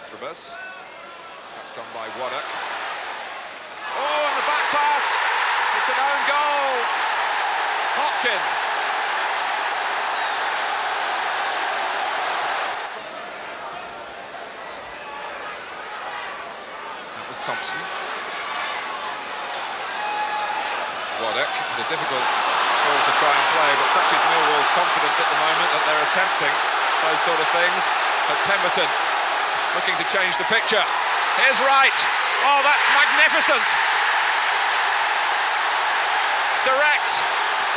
Antrobus, touched on by Waddock. Oh, and the back pass, it's an own goal. Hopkins. That was Thompson. Waddock. It was a difficult ball to try and play, but such is Millwall's confidence at the moment that they're attempting those sort of things. But Pemberton looking to change the picture. Here's Wright. Oh, that's magnificent. Direct,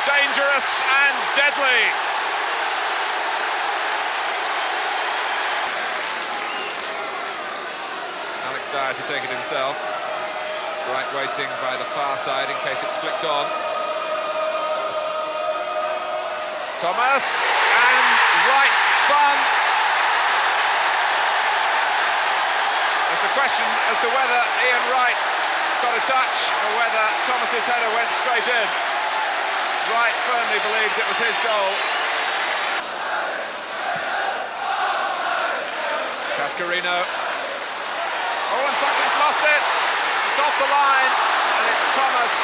dangerous and deadly. Alex Dyer to take it himself. Wright waiting by the far side in case it's flicked on. Thomas, and Wright spun. It's a question as to whether Ian Wright got a touch or whether Thomas's header went straight in. Wright firmly believes it was his goal. Cascarino. Oh, and Suckling's lost it. It's off the line, and it's Thomas.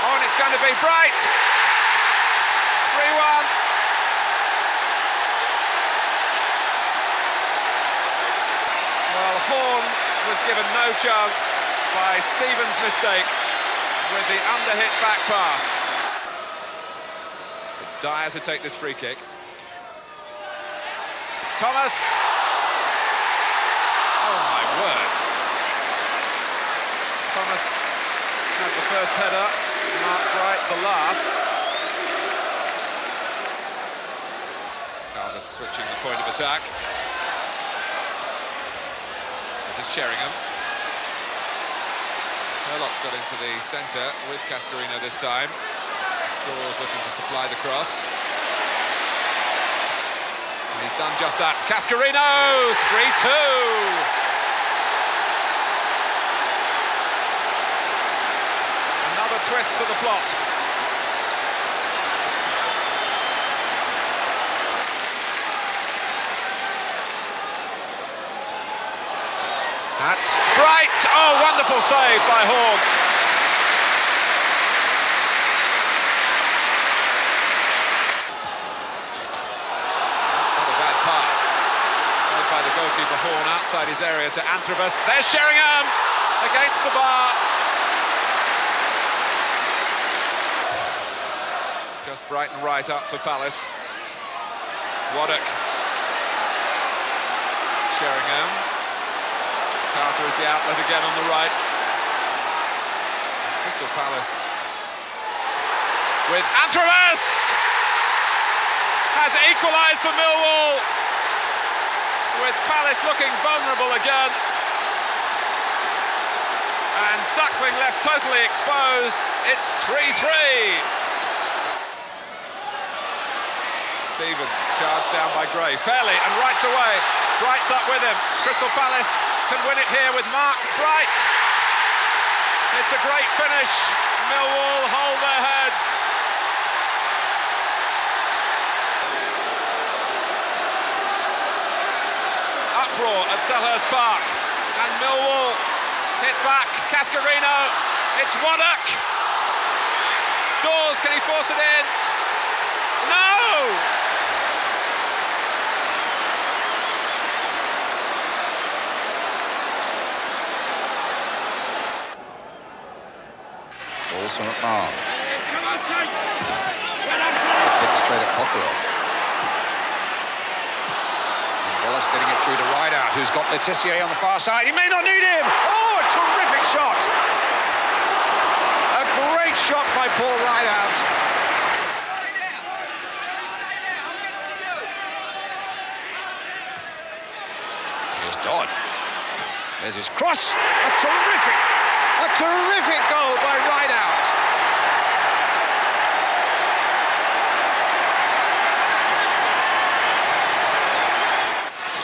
Oh, and it's going to be Bright. 3-1. Well, Horn was given no chance by Stevens' mistake with the underhit back pass. It's Dyer to take this free kick. Thomas! Oh my word. Thomas had the first header, Mark Wright the last. Carter switching the point of attack. This is Sheringham. Herlock's got into the centre with Cascarino this time. Dawes looking to supply the cross. And he's done just that. Cascarino! 3-2! Another twist to the plot. That's Bright! Oh, wonderful save by Horn. That's not a bad pass. Played by the goalkeeper Horn outside his area to Antrobus. There's Sheringham against the bar. Just Bright and Wright up for Palace. Waddock. Sheringham. Carter is the outlet again on the right. Crystal Palace with Antrobus has equalised for Millwall, with Palace looking vulnerable again, and Suckling left totally exposed. It's 3-3. Stevens charged down by Gray fairly and Wright's away. Bright's up with him. Crystal Palace can win it here with Mark Bright. It's a great finish. Millwall hold their heads. Uproar at Selhurst Park, and Millwall hit back. Cascarino, it's Waddock. Dawes, can he force it in? No! Also at Barnes. Hit straight at Cockerell. And Wallace getting it through to Rideout, who's got Letizia on the far side. He may not need him! Oh, a terrific shot! A great shot by Paul Rideout. Here's Dodd. There's his cross. A terrific goal by Rideout.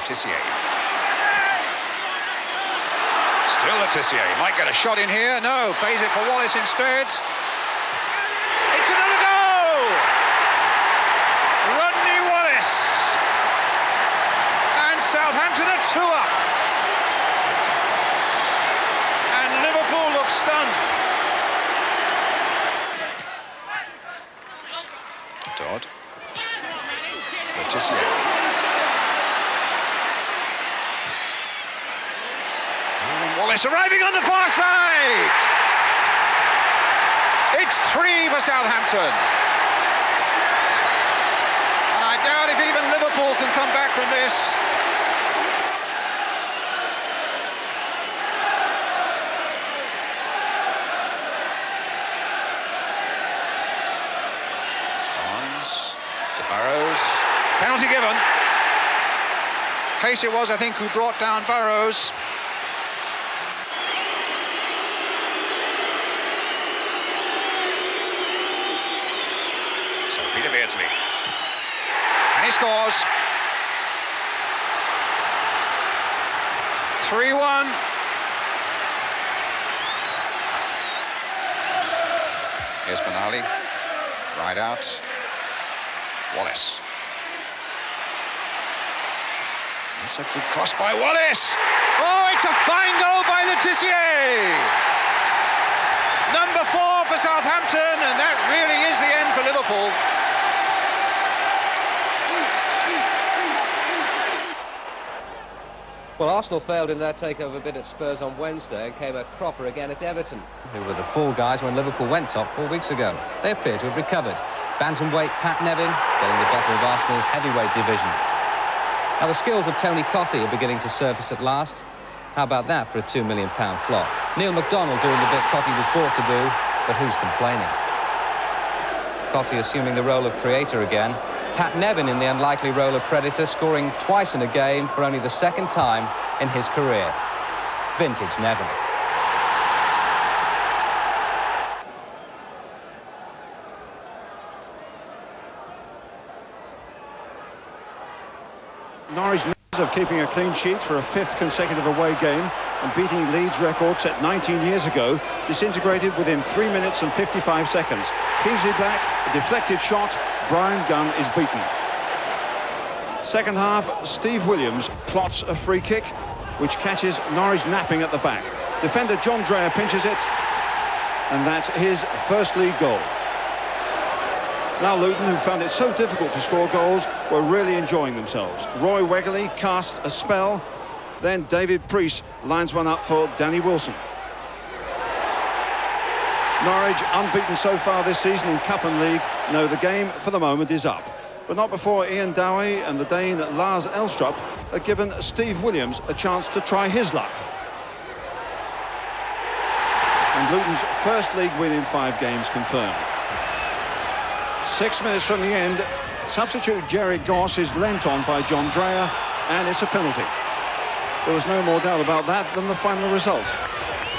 Tissier. Still Letitia. He might get a shot in here. No, plays it for Wallace instead. It's another goal! Rodney Wallace. And Southampton are 2 up. And Liverpool look stunned. Dodd. Letitia. Wallace arriving on the far side. It's 3 for Southampton. And I doubt if even Liverpool can come back from this. Barnes to Burrows. Penalty given. Casey was, I think, who brought down Burrows. Peter Beardsley. And he scores. 3-1. Here's Benali. Right out. Wallace. That's a good cross by Wallace. Oh, it's a fine goal by Letitia. Number 4 for Southampton, and that really is the end for Liverpool. Well, Arsenal failed in their takeover bid at Spurs on Wednesday and came a cropper again at Everton, who were the fall guys when Liverpool went top 4 weeks ago. They appear to have recovered. Bantamweight Pat Nevin getting the better of Arsenal's heavyweight division. Now, the skills of Tony Cottee are beginning to surface at last. How about that for a £2 million flop? Neil MacDonald doing the bit Cottee was brought to do, but who's complaining? Cottee assuming the role of creator again. Pat Nevin in the unlikely role of predator, scoring twice in a game for only the 2nd time in his career. Vintage Nevin. Norwich of keeping a clean sheet for a 5th consecutive away game and beating Leeds' record set 19 years ago, disintegrated within 3 minutes and 55 seconds. Kingsley Black, a deflected shot, Brian Gunn is beaten. Second half, Steve Williams plots a free kick, which catches Norwich napping at the back. Defender John Dreyer pinches it, and that's his first league goal. Now Luton, who found it so difficult to score goals, were really enjoying themselves. Roy Wegerle cast a spell, then David Priest lines one up for Danny Wilson. Norwich, unbeaten so far this season in Cup and League, know the game for the moment is up. But not before Ian Dowie and the Dane Lars Elstrup had given Steve Williams a chance to try his luck. And Luton's first league win in 5 games confirmed. 6 minutes from the end, substitute Gerry Goss is lent on by John Dreyer, and it's a penalty. There was no more doubt about that than the final result.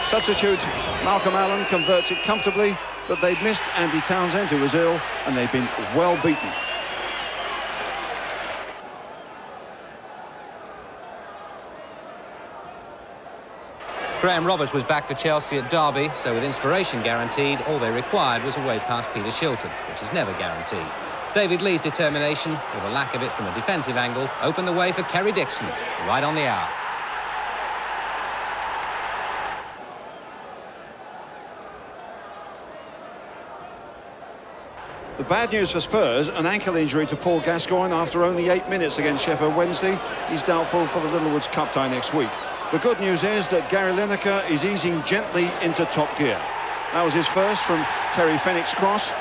Substitute Malcolm Allen converts it comfortably, but they'd missed Andy Townsend, who was ill, and they'd been well beaten. Graham Roberts was back for Chelsea at Derby, so with inspiration guaranteed, all they required was a way past Peter Shilton, which is never guaranteed. David Lee's determination, with a lack of it from a defensive angle, opened the way for Kerry Dixon, right on the hour. The bad news for Spurs, an ankle injury to Paul Gascoigne after only 8 minutes against Sheffield Wednesday. He's doubtful for the Littlewoods Cup tie next week. The good news is that Gary Lineker is easing gently into top gear. That was his first from Terry Fenwick's cross.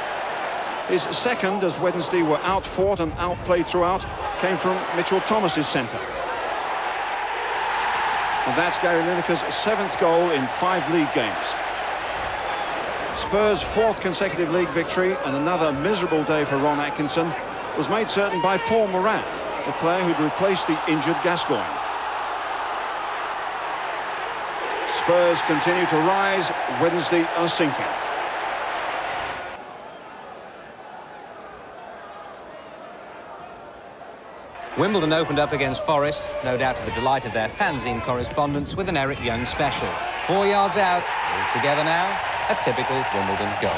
His second, as Wednesday were outfought and outplayed throughout, came from Mitchell Thomas's centre. And that's Gary Lineker's 7th goal in 5 league games. Spurs' 4th consecutive league victory and another miserable day for Ron Atkinson was made certain by Paul Moran, the player who'd replaced the injured Gascoigne. Spurs continue to rise, Wednesday are sinking. Wimbledon opened up against Forest, no doubt to the delight of their fanzine correspondents, with an Eric Young special. 4 yards out, all together now, a typical Wimbledon goal.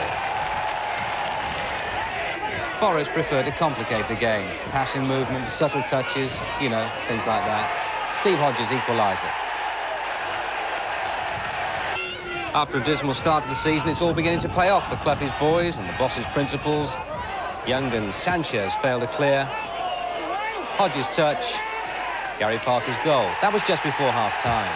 Forest prefer to complicate the game. Passing movement, subtle touches, you know, things like that. Steve Hodges' equaliser. After a dismal start to the season, it's all beginning to pay off for Cloughie's boys and the boss's principals. Young and Sanchez fail to clear. Hodges' touch, Gary Parker's goal. That was just before half-time.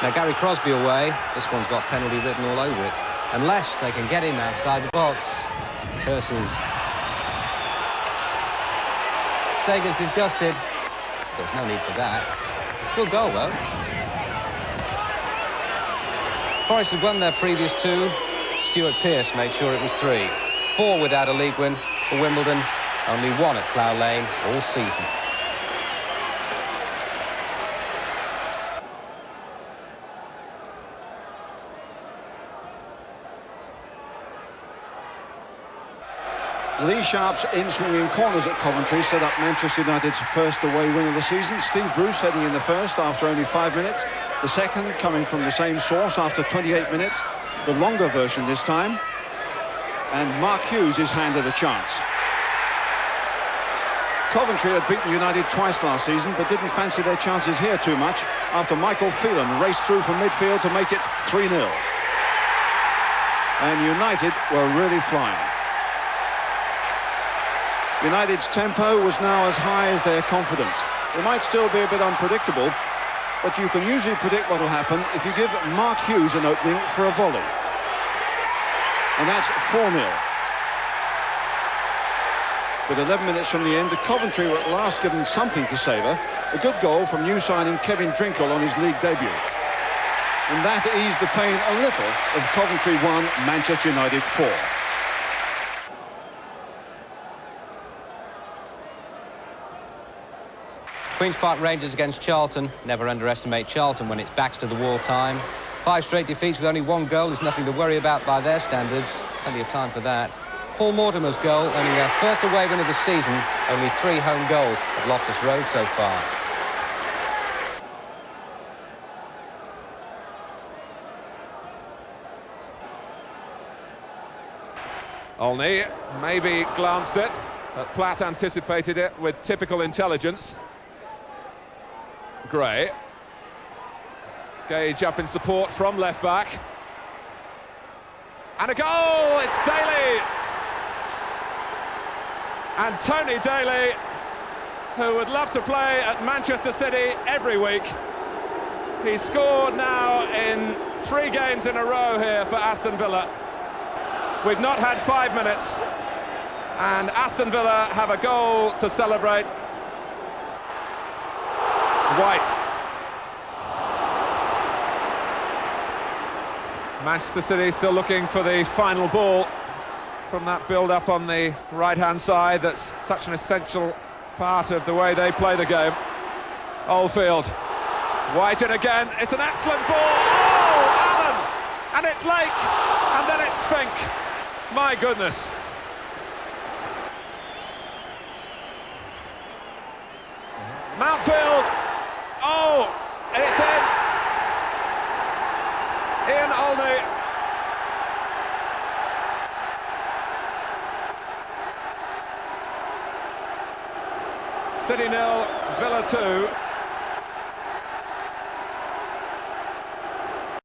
Now Gary Crosby away. This one's got penalty written all over it. Unless they can get him outside the box. Curses. Sager's disgusted. There's no need for that. Good goal, though. Forest had won their previous 2. Stuart Pearce made sure it was 3. 4 without a league win for Wimbledon. Only 1 at Plough Lane all season. Lee Sharp's in-swinging corners at Coventry set up Manchester United's first away win of the season. Steve Bruce heading in the first after only 5 minutes. The second coming from the same source after 28 minutes. The longer version this time. And Mark Hughes is handed a chance. Coventry had beaten United twice last season, but didn't fancy their chances here too much after Michael Phelan raced through from midfield to make it 3-0. And United were really flying. United's tempo was now as high as their confidence. It might still be a bit unpredictable, but you can usually predict what will happen if you give Mark Hughes an opening for a volley. And that's 4-0. With 11 minutes from the end, the Coventry were at last given something to savour. A good goal from new signing Kevin Drinkle on his league debut. And that eased the pain a little of Coventry 1, Manchester United 4. Queen's Park Rangers against Charlton. Never underestimate Charlton when it's backs to the wall time. 5 straight defeats with only 1 goal is nothing to worry about by their standards. Plenty of time for that. Paul Mortimer's goal, earning their first away win of the season. Only 3 home goals at Loftus Road so far. Olney maybe glanced it, but Platt anticipated it with typical intelligence. Gray. Gage up in support from left back. And a goal! It's Daly! And Tony Daly, who would love to play at Manchester City every week. He's scored now in 3 games in a row here for Aston Villa. We've not had 5 minutes, and Aston Villa have a goal to celebrate. White. Manchester City still looking for the final ball from that build-up on the right-hand side. That's such an essential part of the way they play the game. Oldfield. White it again. It's an excellent ball. Oh, Allen! And it's Lake. And then it's Spink. My goodness. Mountfield. Oh, and it's in. Ian Olney. City 0, Villa 2.